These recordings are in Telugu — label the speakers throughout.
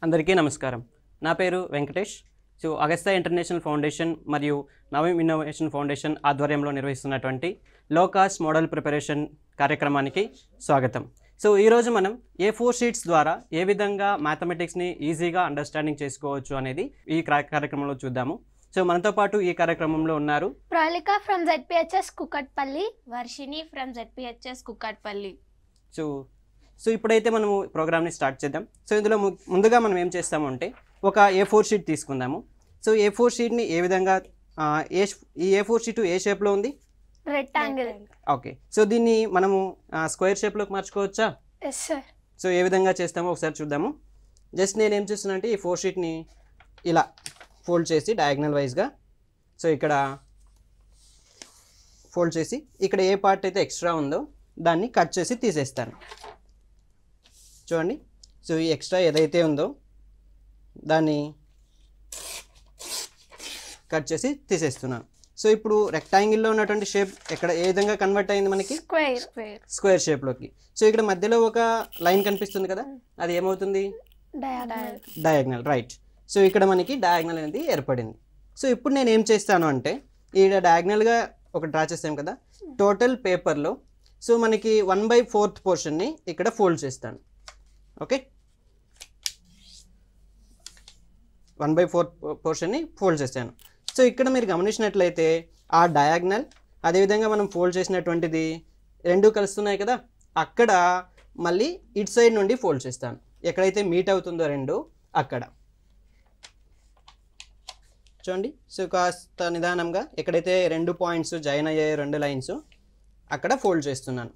Speaker 1: అందరికీ నమస్కారం. నా పేరు వెంకటేష్. అగస్త్య ఇంటర్నేషనల్ ఫౌండేషన్ మరియు నవీన్ ఇన్నోవేషన్ ఫౌండేషన్ ఆధ్వర్యంలో నిర్వహిస్తున్నటువంటి లో కాస్ట్ మోడల్ ప్రిపరేషన్ కార్యక్రమానికి స్వాగతం. ఈరోజు మనం A4 షీట్స్ ద్వారా ఏ విధంగా మ్యాథమెటిక్స్ని ఈజీగా అండర్స్టాండింగ్ చేసుకోవచ్చు అనేది ఈ కార్యక్రమంలో చూద్దాము. మనతో పాటు ఈ కార్యక్రమంలో ఉన్నారు
Speaker 2: Pralika from ZPHS Kukatpalli,
Speaker 3: Varshini from ZPHS Kukatpalli.
Speaker 1: ఇప్పుడైతే మనము ప్రోగ్రామ్ని స్టార్ట్ చేద్దాం. ఇందులో ముందుగా మనం ఏం చేస్తామంటే ఒక A4 షీట్ తీసుకుందాము. A4 షీట్ని ఏ విధంగా ఈ A4 షీట్ ఏ షేప్లో ఉంది?
Speaker 2: rectangle.
Speaker 1: ఓకే. దీన్ని మనము స్క్వేర్ షేప్లోకి మార్చుకోవచ్చా?
Speaker 2: Yes sir.
Speaker 1: ఏ విధంగా చేస్తామో ఒకసారి చూద్దాము. జస్ట్ నేను ఏం చేస్తున్నా అంటే ఈ 4 షీట్ని ఇలా ఫోల్డ్ చేసి డయాగ్నల్ వైజ్గా ఇక్కడ ఫోల్డ్ చేసి ఇక్కడ ఏ పార్ట్ అయితే ఎక్స్ట్రా ఉందో దాన్ని కట్ చేసి తీసేస్తాను. చూడండి. ఈ ఎక్స్ట్రా ఏదైతే ఉందో దాన్ని కట్ చేసి తీసేస్తున్నాను. ఇప్పుడు రెక్టాంగిల్లో ఉన్నటువంటి షేప్ ఎక్కడ ఏ విధంగా కన్వర్ట్ అయింది మనకి? స్క్వేర్ షేప్లోకి. ఇక్కడ మధ్యలో ఒక లైన్ కనిపిస్తుంది కదా, అది ఏమవుతుంది? డయాగ్నల్. రైట్. ఇక్కడ మనకి డయాగ్నల్ అనేది ఏర్పడింది. ఇప్పుడు నేను ఏం చేస్తాను అంటే ఈ డయాగ్నల్గా ఒక డ్రా చేస్తాం కదా, టోటల్ పేపర్లో మనకి 1/4 పోర్షన్ని ఇక్కడ ఫోల్డ్ చేస్తాను. ఓకే, 1/4 పోర్షన్ని ఫోల్డ్ చేస్తాను. ఇక్కడ మీరు గమనించినట్లయితే ఆ డయాగ్నల్ అదేవిధంగా మనం ఫోల్డ్ చేసినటువంటిది రెండు కలుస్తున్నాయి కదా, అక్కడ మళ్ళీ ఇటు సైడ్ నుండి ఫోల్డ్ చేస్తాను. ఎక్కడైతే మీట్ అవుతుందో రెండు అక్కడ చూడండి. కాస్త నిదానంగా ఎక్కడైతే రెండు పాయింట్స్ జాయిన్ అయ్యాయి, రెండు లైన్స్, అక్కడ ఫోల్డ్ చేస్తున్నాను.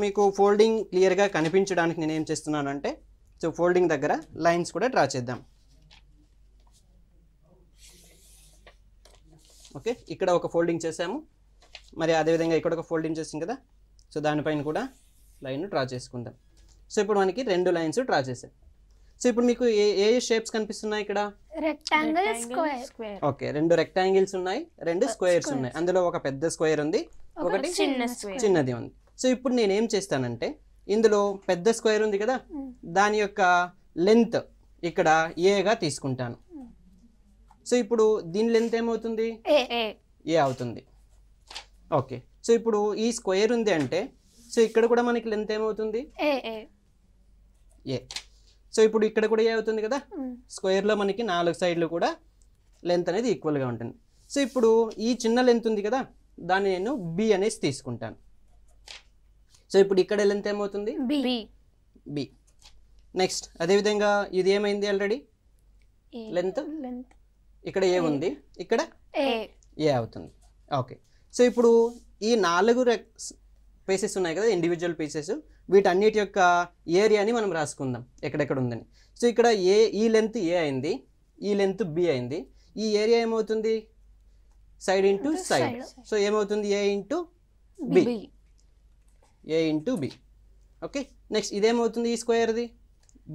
Speaker 1: మీకు ఫోల్డింగ్ క్లియర్గా కనిపించడానికి నేను ఏం చేస్తున్నాను అంటే ఫోల్డింగ్ దగ్గర లైన్స్ కూడా డ్రా చేద్దాం. ఓకే, ఇక్కడ ఒక ఫోల్డింగ్ చేసాము, మరి అదేవిధంగా ఇక్కడ ఒక ఫోల్డింగ్ చేసాం కదా, దానిపైన కూడా లైన్ డ్రా చేసుకుందాం. ఇప్పుడు మనకి రెండు లైన్స్ డ్రా చేసాం. ఇప్పుడు మీకు ఏ షేప్స్ కనిపిస్తున్నాయి ఇక్కడ?
Speaker 2: rectangle, square.
Speaker 1: ఓకే, రెండు రెక్టాంగిల్స్ ఉన్నాయి, రెండు స్క్వేర్స్ ఉన్నాయి. అందులో ఒక పెద్ద స్క్వేర్ ఉంది, ఒకటి చిన్నది ఉంది. ఇప్పుడు నేను ఏం చేస్తానంటే ఇందులో పెద్ద స్క్వేర్ ఉంది కదా, దాని యొక్క లెంత్ ఇక్కడ ఏగా తీసుకుంటాను. ఇప్పుడు దీని లెంత్ ఏమవుతుంది? ఏ అవుతుంది. ఓకే, ఇప్పుడు ఈ స్క్వేర్ ఉంది అంటే ఇక్కడ కూడా మనకి లెంత్ ఏమవుతుంది? ఏ. ఇప్పుడు ఇక్కడ కూడా ఏ అవుతుంది కదా, స్క్వేర్లో మనకి 4 సైడ్లు కూడా లెంత్ అనేది ఈక్వల్గా ఉంటుంది. ఇప్పుడు ఈ చిన్న లెంత్ ఉంది కదా, దాన్ని నేను బి అనేసి తీసుకుంటాను. ఇప్పుడు ఇక్కడ లెంత్ ఏమవుతుంది? బి. నెక్స్ట్ అదేవిధంగా ఇది ఏమైంది? ఆల్రెడీ లెంత్ ఇక్కడ ఏ ఉంది, ఇక్కడ ఏ అవుతుంది. ఓకే, ఇప్పుడు ఈ 4 పీసెస్ ఉన్నాయి కదా, ఇండివిజువల్ పీసెస్, వీటన్నిటి యొక్క ఏరియాని మనం రాసుకుందాం ఎక్కడెక్కడ ఉందని. ఇక్కడ ఈ లెంత్ ఏ అయింది, ఈ లెంత్ బి అయింది, ఈ ఏరియా ఏమవుతుంది? Side into side. ఏమవుతుంది? A into B. A into B. Okay, next ఇదేమవుతుంది? ఈ స్క్వేర్ది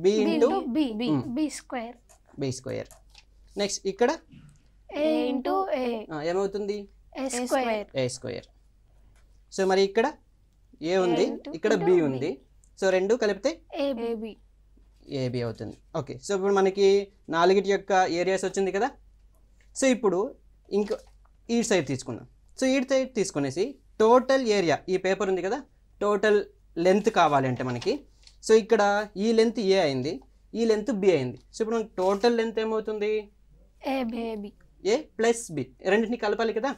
Speaker 1: B into B square. Next ఇక్కడ ఏమవుతుంది? A square. మరి ఇక్కడ ఏ ఉంది, ఇక్కడ బి ఉంది, రెండు కలిపితే ఏబి అవుతుంది. ఓకే, ఇప్పుడు మనకి 4 యొక్క ఏరియాస్ వచ్చింది కదా. ఇప్పుడు ఇంకో ఈ సైడ్ తీసుకున్నాం. ఈ సైడ్ తీసుకునేసి టోటల్ ఏరియా, ఈ పేపర్ ఉంది కదా, టోటల్ లెంత్ కావాలి అంటే మనకి ఇక్కడ ఈ లెంత్ ఏ అయింది, ఈ లెంత్ బి అయింది. ఇప్పుడు మనకి టోటల్ లెంత్ ఏమవుతుంది? ఏ ప్లస్ బి, రెండింటిని కలపాలి కదా.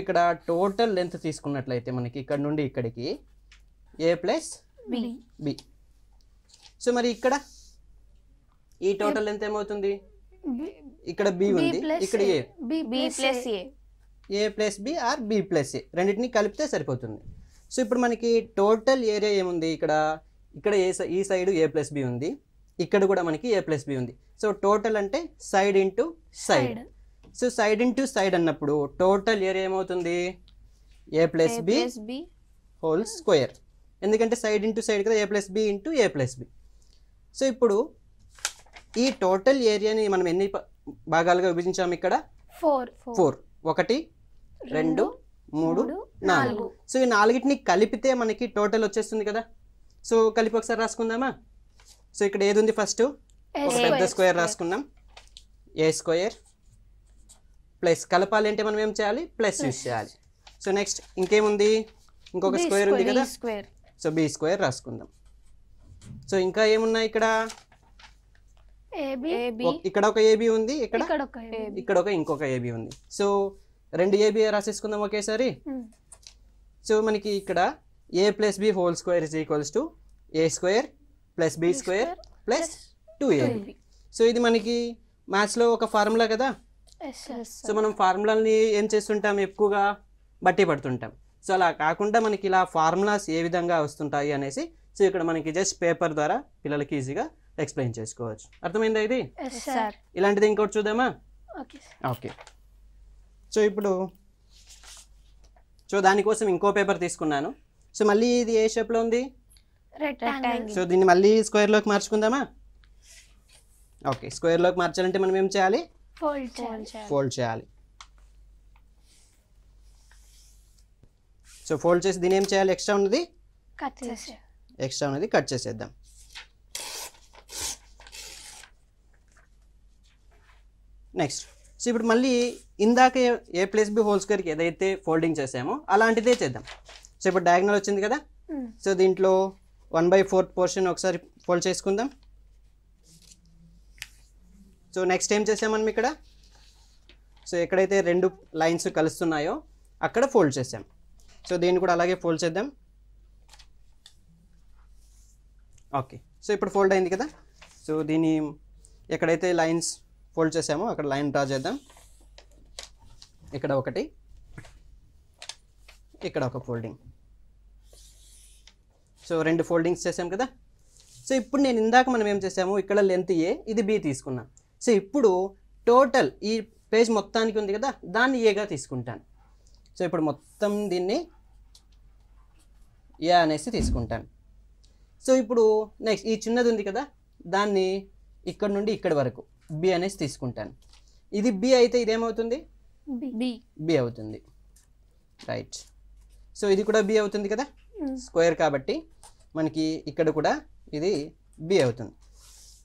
Speaker 1: ఇక్కడ టోటల్ లెంత్ తీసుకున్నట్లయితే మనకి ఇక్కడ నుండి ఇక్కడికి ఏ ప్లస్ బి. మరి ఇక్కడ ఈ టోటల్ లెంత్ ఏమవుతుంది? ఇక్కడ బి ఉంది, ఇక్కడ A plus B or B plus A, రెండింటిని కలిపితే సరిపోతుంది. ఇప్పుడు మనకి టోటల్ ఏరియా ఏముంది? ఇక్కడ ఈ సైడ్ ఏ ప్లస్ బి ఉంది, ఇక్కడ కూడా మనకి ఏ ప్లస్ బి ఉంది. టోటల్ అంటే side into side. Side into side అన్నప్పుడు టోటల్ ఏరియా ఏమవుతుంది? A plus B whole square. ఎందుకంటే సైడ్ ఇంటూ సైడ్ కదా, ఏ ప్లస్ బి ఇంటూ ఏ ప్లస్ బి. ఇప్పుడు ఈ టోటల్ ఏరియాని మనం ఎన్ని భాగాలుగా విభజించాము? ఇక్కడ 4. 1 2 3 4. ఈ 4ని కలిపితే మనకి టోటల్ వచ్చేస్తుంది కదా. కలిపి ఒకసారి రాసుకుందామా? సో ఇక్కడ ఏది ఉంది ఫస్ట్ ఒక పెద్ద స్క్వేర్ రాసుకున్నాం ఏ స్క్వేర్ ప్లస్ కలపాలి అంటే మనం ఏం చేయాలి ప్లస్ యూస్ చేయాలి. సో నెక్స్ట్ ఇంకేముంది ఇంకొక స్క్వేర్ ఉంది కదా సో బి స్క్వేర్ రాసుకుందాం. సో ఇంకా ఏమున్నాయి ఇక్కడ ఇక్కడ ఒక ఏబి ఉంది ఇక్కడ ఒక ఇంకొక ఏబి ఉంది. సో రెండు ఏబి రాసేసుకుందాం ఒకేసారి. సో మనకి ఇక్కడ A plus B whole square is equals to A square plus B square plus 2ab. So ఇది మనకి మ్యాథ్స్లో ఒక ఫార్ములా కదా. సో మనం ఫార్ములాని ఏం చేస్తుంటాం ఎక్కువగా బట్టి పడుతుంటాం. సో అలా కాకుండా మనకి ఇలా ఫార్ములాస్ ఏ విధంగా వస్తుంటాయి అనేసి సో ఇక్కడ మనకి జస్ట్ పేపర్ ద్వారా పిల్లలకి ఈజీగా ఎక్స్ప్లెయిన్ చేసుకోవచ్చు. అర్థమైందా ఇది? ఇలాంటిది ఇంకోటి చూద్దామా? ఓకే. సో ఇప్పుడు సో దానికోసం ఇంకో పేపర్ తీసుకున్నాను. సో మళ్ళీ ఇది ఏ షేప్లో ఉంది? సో దీన్ని మళ్ళీ స్క్వేర్లోకి మార్చుకుందామా? ఓకే, స్క్వేర్లోకి మార్చాలంటే మనం ఏం చేయాలి? ఫోల్డ్ చేయాలి. సో ఫోల్డ్ చేసి దీని ఏం చేయాలి? ఎక్స్ట్రా ఉన్నది కట్ చేసేద్దాం. నెక్స్ట్ సో ఇప్పుడు మళ్ళీ ఇందాక ఏ ప్లస్ బి హోల్ స్క్వేర్కి ఏదైతే ఫోల్డింగ్ చేసామో అలాంటిదే చేద్దాం. సో ఇప్పుడు డయాగ్నల్ వచ్చింది కదా. సో దీంట్లో 1/4 పోర్షన్ ఒకసారి ఫోల్డ్ చేసుకుందాం. సో నెక్స్ట్ ఏం చేసాం మనం ఇక్కడ? సో ఎక్కడైతే రెండు లైన్స్ కలుస్తున్నాయో అక్కడ ఫోల్డ్ చేసాం. సో దీన్ని కూడా అలాగే ఫోల్డ్ చేద్దాం. ఓకే, సో ఇప్పుడు ఫోల్డ్ అయింది కదా. సో దీన్ని ఎక్కడైతే లైన్స్ ఫోల్డ్ చేసామో అక్కడ లైన్ డ్రా చేద్దాం. ఇక్కడ ఒకటి, ఇక్కడ ఒక ఫోల్డింగ్. సో రెండు ఫోల్డింగ్స్ చేసాం కదా. సో ఇప్పుడు నేను ఇందాక మనం ఏం చేసాము, ఇక్కడ లెంత్ ఏ, ఇది బి తీసుకున్నాం. సో ఇప్పుడు టోటల్ ఈ పేజ్ మొత్తానికి ఉంది కదా దాన్ని ఏగా తీసుకుంటాను. సో ఇప్పుడు మొత్తం దీన్ని ఏ అనేసి తీసుకుంటాను. సో ఇప్పుడు నెక్స్ట్ ఈ చిన్నది ఉంది కదా దాన్ని ఇక్కడ నుండి ఇక్కడ వరకు బి అనేసి తీసుకుంటాను. ఇది బి అయితే ఇదేమవుతుంది? బి అవుతుంది. రైట్. సో ఇది కూడా బి అవుతుంది కదా, స్క్వేర్ కాబట్టి మనకి ఇక్కడ కూడా ఇది బి అవుతుంది.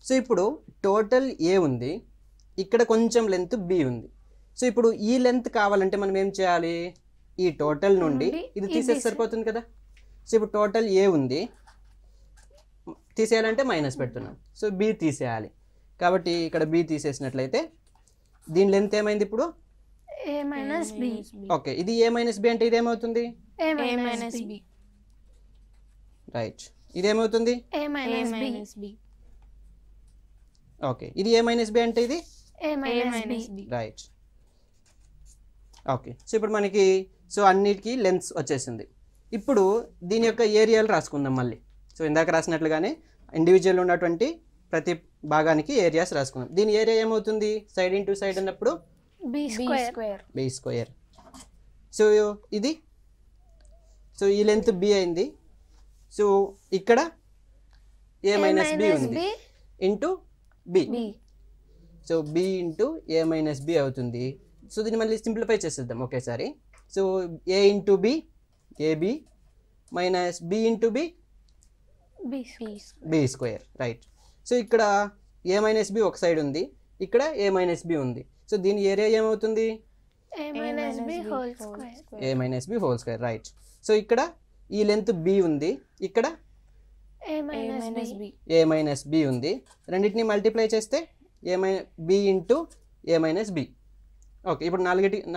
Speaker 1: సో ఇప్పుడు టోటల్ ఏ ఉంది, ఇక్కడ కొంచెం లెంత్ బి ఉంది. సో ఇప్పుడు ఈ లెంత్ కావాలంటే మనం ఏం చేయాలి? ఈ టోటల్ నుండి ఇది తీసేసి సరిపోతుంది కదా. సో ఇప్పుడు టోటల్ ఏ ఉంది, తీసేయాలంటే మైనస్ పెడుతున్నాం. సో బి తీసేయాలి కాబట్టి ఇక్కడ బి తీసేసినట్లయితే దీని లెంత్ ఏమైంది ఇప్పుడు? ఓకే, ఇది ఏ మైనస్ బి అంటే ఇదేమవుతుంది? రైట్, ఇదేమవుతుంది? ఓకే, ఇది ఏ మైనస్ బి అంటే ఇది రైట్. ఓకే, సో ఇప్పుడు మనకి సో అన్నిటికీ లెన్స్ వచ్చేసింది. ఇప్పుడు దీని యొక్క ఏరియాలు రాసుకుందాం మళ్ళీ. సో ఇందాక రాసినట్లుగానే ఇండివిజువల్ ఉన్నటువంటి ప్రతి భాగానికి ఏరియాస్ రాసుకుందాం. దీని ఏరియా ఏమవుతుంది? సైడ్ ఇంటూ సైడ్ అన్నప్పుడు బి స్క్వేర్. సో ఇది సో ఈ లెంత్ బి అయింది. సో ఇక్కడ ఏ మైనస్ బి ఉంది into B. So B into A minus B అవుతుంది. సో దీన్ని మళ్ళీ సింప్లిఫై చేసేద్దాం ఒకేసారి. So A into B AB minus B into B B square. Right. So ఇక్కడ ఏ మైనస్ బి ఒక సైడ్ ఉంది, ఇక్కడ ఏ మైనస్ బి ఉంది. సో దీని ఏరియా ఏమవుతుంది? A minus B whole square. Right. So ఇక్కడ ఈ లెంత్ బి ఉంది, ఇక్కడ ఏ మైనస్ బి ఉంది. రెండింటిని మల్టిప్లై చేస్తే B into A minus B. Okay, ఇప్పుడు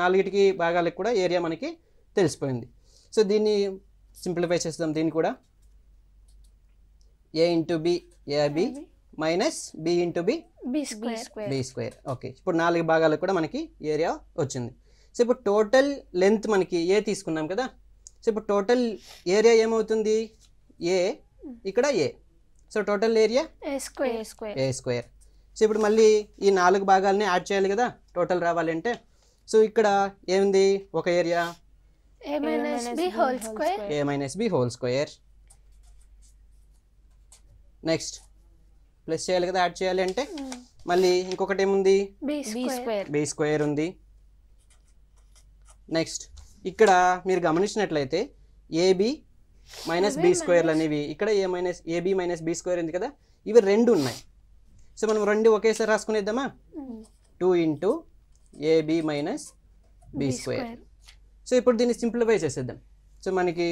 Speaker 1: నాలుగిటికి భాగాలకు కూడా ఏరియా మనకి తెలిసిపోయింది. సో దీన్ని సింప్లిఫై చేస్తాం. దీన్ని కూడా A into B AB minus B into B B square. Okay, ఇప్పుడు 4 భాగాలకు కూడా మనకి ఏరియా వచ్చింది. సో ఇప్పుడు టోటల్ లెంత్ మనకి ఏ తీసుకున్నాం కదా. సో ఇప్పుడు టోటల్ ఏరియా ఏమవుతుంది? ఏ, ఇక్కడ ఏ. సో టోటల్ ఏరియా ఏ స్క్వేర్. సో ఇప్పుడు మళ్ళీ ఈ 4 భాగాలని యాడ్ చేయాలి కదా టోటల్ రావాలంటే. సో ఇక్కడ ఏముంది? ఒక area A minus B whole square. Next plus చేయాలి కదా, యాడ్ చేయాలి అంటే. మళ్ళీ ఇంకొకటి ఏముంది? బి స్క్వేర్ ఉంది. నెక్స్ట్ ఇక్కడ మీరు గమనించినట్లయితే ఏబి మైనస్ బి స్క్వేర్లు అనేవి ఇక్కడ ఏబి మైనస్ బి స్క్వేర్ ఉంది కదా, ఇవి రెండు ఉన్నాయి. సో మనం రెండు ఒకేసారి రాసుకునేద్దామా? 2 into AB minus B square. So ఇప్పుడు దీన్ని సింప్లిఫై చేసేద్దాం. సో మనకి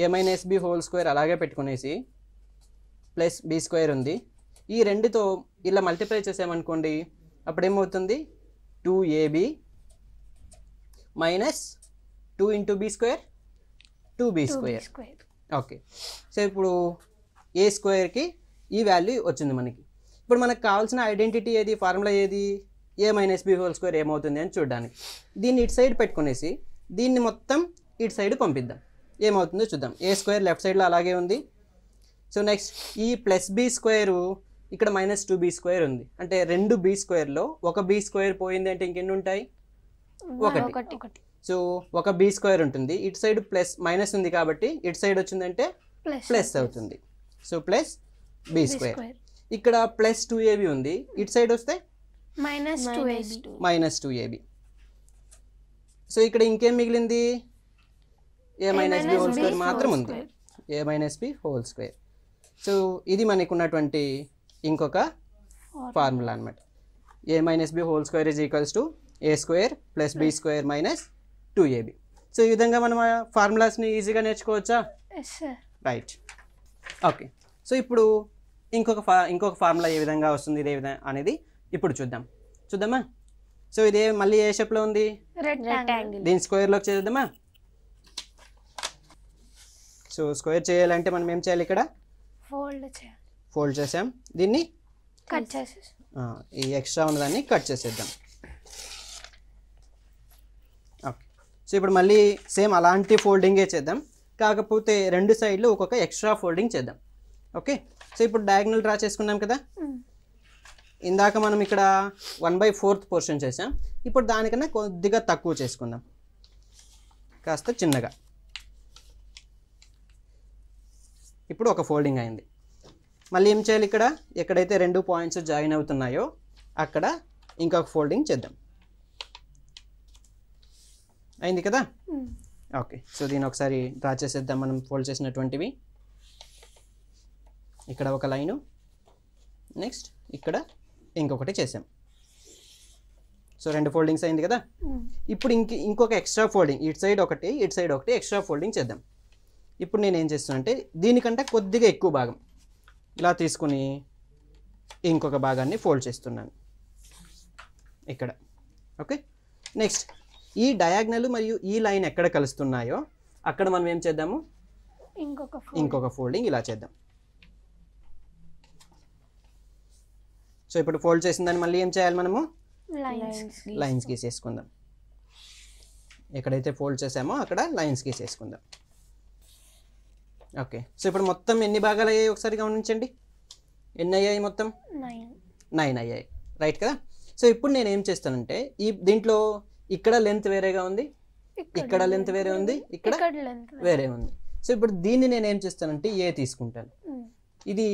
Speaker 1: A minus B whole square అలాగే పెట్టుకునేసి ప్లస్ బి స్క్వేర్ ఉంది, ఈ రెండుతో ఇలా మల్టిప్లై చేసామనుకోండి, అప్పుడేమవుతుంది 2ab minus 2 into B square 2b square. Okay, so ఇప్పుడు ఏ స్క్వేర్కి ఈ వాల్యూ వచ్చింది మనకి. ఇప్పుడు మనకు కావాల్సిన ఐడెంటిటీ ఏది, ఫార్ములా ఏది, ఏ మైనస్ బి హోల్ స్క్వేర్ ఏమవుతుంది అని చూడడానికి. దీన్ని ఇటు సైడ్ పెట్టుకునేసి దీన్ని మొత్తం ఇటు సైడ్ పంపిద్దాం, ఏమవుతుందో చూద్దాం. ఏ స్క్వేర్ లెఫ్ట్ సైడ్లో అలాగే ఉంది. సో నెక్స్ట్ ఈ ప్లస్ బి స్క్వేరు ఇక్కడ మైనస్ 2b స్క్వేర్ ఉంది, అంటే రెండు బి స్క్వేర్లో ఒక బి స్క్వేర్ పోయింది అంటే ఇంకెన్ని ఉంటాయి? ఒకటి. సో ఒక బి స్క్వేర్ ఉంటుంది, ఇటు సైడ్ ప్లస్ మైనస్ ఉంది కాబట్టి ఇటు సైడ్ వచ్చిందంటే ప్లస్ అవుతుంది. So plus B square. ఇక్కడ ప్లస్ 2ab ఉంది, ఇటు సైడ్ వస్తే మైనస్ 2ab. సో ఇక్కడ ఇంకేం మిగిలింది? A minus B whole square మాత్రం ఉంది, A minus B whole square. So ఇది మనకు ఉన్నటువంటి ఇంకొక ఫార్ములా అనమాట. A minus B whole square is equals to A square plus B square minus 2ab. So ఈ విధంగా మనం ఫార్ములాస్ని ఈజీగా నేర్చుకోవచ్చా? రైట్. ఓకే, సో ఇప్పుడు ఇంకొక ఫార్ములా ఏ విధంగా వస్తుంది ఇదే విధంగా అనేది ఇప్పుడు చూద్దామా? సో ఇదే మళ్ళీ ఏ షేప్లో ఉంది? దీని స్క్వేర్లోకి చేద్దామా? సో స్క్వేర్ చేయాలంటే మనం ఏం చేయాలి? ఇక్కడ ఫోల్డ్ చేసాం, దీన్ని
Speaker 2: కట్ చేసేసి
Speaker 1: ఈ ఎక్స్ట్రా ఉన్నదాన్ని కట్ చేసేద్దాం. ఓకే, సో ఇప్పుడు మళ్ళీ సేమ్ అలాంటి ఫోల్డింగే చేద్దాం, కాకపోతే రెండు సైడ్లు ఒక్కొక్క ఎక్స్ట్రా ఫోల్డింగ్ చేద్దాం. ఓకే, సో ఇప్పుడు డయాగ్నల్ డ్రా చేసుకున్నాం కదా. ఇందాక మనం ఇక్కడ 1/4 పోర్షన్ చేసాం, ఇప్పుడు దానికన్నా కొద్దిగా తక్కువ చేసుకుందాం, కాస్త చిన్నగా. ఇప్పుడు ఒక ఫోల్డింగ్ అయింది. మళ్ళీ ఏం చేయాలి? ఇక్కడ ఎక్కడైతే రెండు పాయింట్స్ జాయిన్ అవుతున్నాయో అక్కడ ఇంకొక ఫోల్డింగ్ చేద్దాం. అయింది కదా. ఓకే, సో దీన్ని ఒకసారి డ్రా చేసేద్దాం. మనం ఫోల్డ్ చేసినటువంటివి ఇక్కడ ఒక లైను, నెక్స్ట్ ఇక్కడ ఇంకొకటి చేసాం. సో రెండు ఫోల్డింగ్స్ అయింది కదా. ఇప్పుడు ఇంకొక ఎక్స్ట్రా ఫోల్డింగ్, ఇటు సైడ్ ఒకటి ఇటు సైడ్ ఒకటి ఎక్స్ట్రా ఫోల్డింగ్ చేద్దాం. ఇప్పుడు నేను ఏం చేస్తానంటే దీనికంటే కొద్దిగా ఎక్కువ భాగం ఇలా తీసుకుని ఇంకొక భాగాన్ని ఫోల్డ్ చేస్తున్నాను ఇక్కడ. ఓకే, నెక్స్ట్ ఈ డయాగ్నల్ మరియు ఈ లైన్ ఎక్కడ కలుస్తున్నాయో అక్కడ మనం ఏం చేద్దాము? ఇంకొక ఫోల్డింగ్ ఇలా చేద్దాం. సో ఇప్పుడు ఫోల్డ్ చేసిన దాన్ని మళ్ళీ ఏం చేయాలి? మనము లైన్స్ గీసేసుకుందాం. ఎక్కడైతే ఫోల్డ్ చేసామో అక్కడ లైన్స్ గీసేసుకుందాం. ఓకే, సో ఇప్పుడు మొత్తం ఎన్ని భాగాలు అయ్యాయి ఒకసారి గమనించండి. ఎన్ని అయ్యాయి? మొత్తం 9 అయ్యాయి, రైట్ కదా. సో ఇప్పుడు నేను ఏం చేస్తానంటే దీంట్లో ఇక్కడ లెంత్ వేరేగా ఉంది, ఇక్కడ లెంత్ వేరే ఉంది, ఇక్కడ వేరే ఉంది. సో ఇప్పుడు దీన్ని నేను ఏం చేస్తానంటే ఏ తీసుకుంటాను, ఇది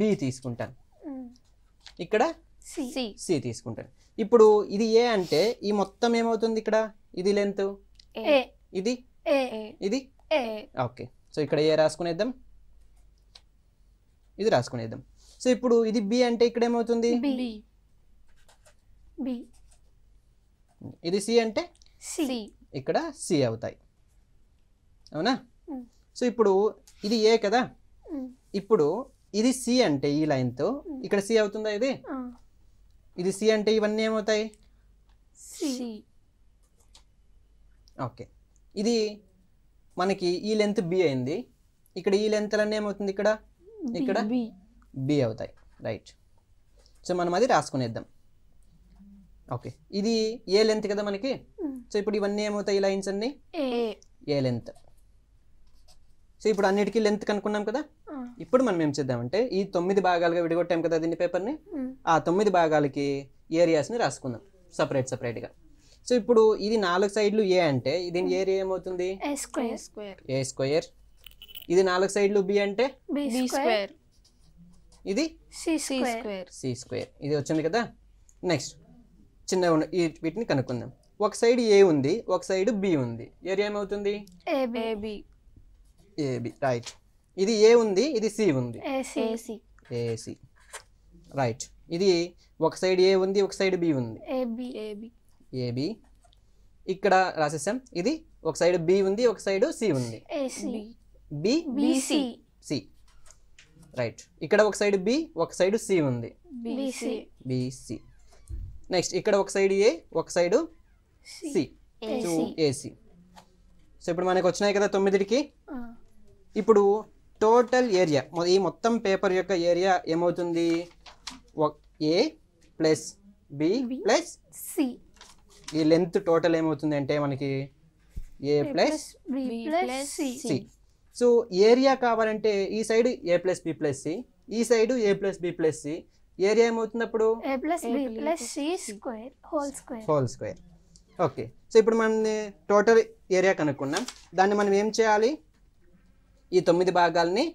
Speaker 1: బి తీసుకుంటాను, ఇక్కడ సి తీసుకుంటాను. ఇప్పుడు ఇది ఏ అంటే ఈ మొత్తం ఏమవుతుంది? ఇక్కడ ఇది లెంత్, ఇది ఓకే. సో ఇక్కడ ఏ రాసుకునేద్దాం, ఇది రాసుకునేద్దాం. సో ఇప్పుడు ఇది బి అంటే ఇక్కడ ఏమవుతుంది? ఇది సి అంటే ఇక్కడ సి అవుతాయి, అవునా? సో ఇప్పుడు ఇది ఏ కదా, ఇప్పుడు ఇది సి అంటే ఈ లైన్తో ఇక్కడ సి అవుతుందా? ఇది సి అంటే ఇవన్నీ ఏమవుతాయి? ఓకే, ఇది మనకి ఈ లెంత్ బి అయింది, ఇక్కడ ఈ లెంత్ అన్నీ ఏమవుతుంది? ఇక్కడ బి అవుతాయి, రైట్. సో మనం అది రాసుకునేద్దాం. ఓకే, ఇది ఏ లెంత్ కదా మనకి. సో ఇప్పుడు ఇవన్నీ ఏమవుతాయి? ఈ లైన్స్ అన్ని ఏ లెంత్. సో ఇప్పుడు అన్నిటికీ లెంత్ కనుక్కున్నాం కదా. ఇప్పుడు మనం ఏం చేద్దామంటే ఈ 9 భాగాలుగా విడగొట్టాం కదా దీన్ని, పేపర్ని. ఆ 9 భాగాలకి ఏరియాస్ని రాసుకుందాం సపరేట్గా. సో ఇప్పుడు ఇది 4 సైడ్లు ఏ అంటే దీని ఏరియా ఏమవుతుంది? A square. ఇది 4 సైడ్లు బి అంటే ఇది సి స్క్వేర్. ఇది వచ్చింది కదా. నెక్స్ట్ చిన్న వీటిని కనుక్కుందాం. ఒక సైడ్ ఏ ఉంది, ఒక సైడ్ బి ఉంది, ఏరియా ఏమవుతుంది? AB, right. ఇది ఏ ఉంది, ఇది సి ఉంది, ఏసి. రైట్. ఇది ఒక సైడ్ ఏ ఉంది, ఒక సైడ్ బి ఉంది. ఏబి ఇక్కడ రాసేసాం. ఇది ఒక సైడ్ బి ఉంది, ఒక సైడ్ సి ఉంది. C right. ఇక్కడ ఒక సైడ్ బి, ఒక సైడ్ సి ఉంది. బిసి. నెక్స్ట్ ఇక్కడ ఒక సైడ్ ఏ, ఒక సైడ్ సి. ఏసి. సో ఇప్పుడు మనకు వచ్చినాయి కదా 9కి. ఇప్పుడు టోటల్ ఏరియా, ఈ మొత్తం పేపర్ యొక్క ఏరియా ఏమవుతుంది? A plus B plus
Speaker 2: C.
Speaker 1: ఈ లెంత్ టోటల్ ఏమవుతుంది అంటే మనకి A plus C. So area కావాలంటే ఈ side A plus B plus C, ఈ side A plus B plus C. Area ఏమవుతుంది అప్పుడు? Whole square. ఓకే. సో ఇప్పుడు మనం టోటల్ ఏరియా కనుక్కున్నాం. దాన్ని మనం ఏం చేయాలి? ఈ 9 భాగాల్ని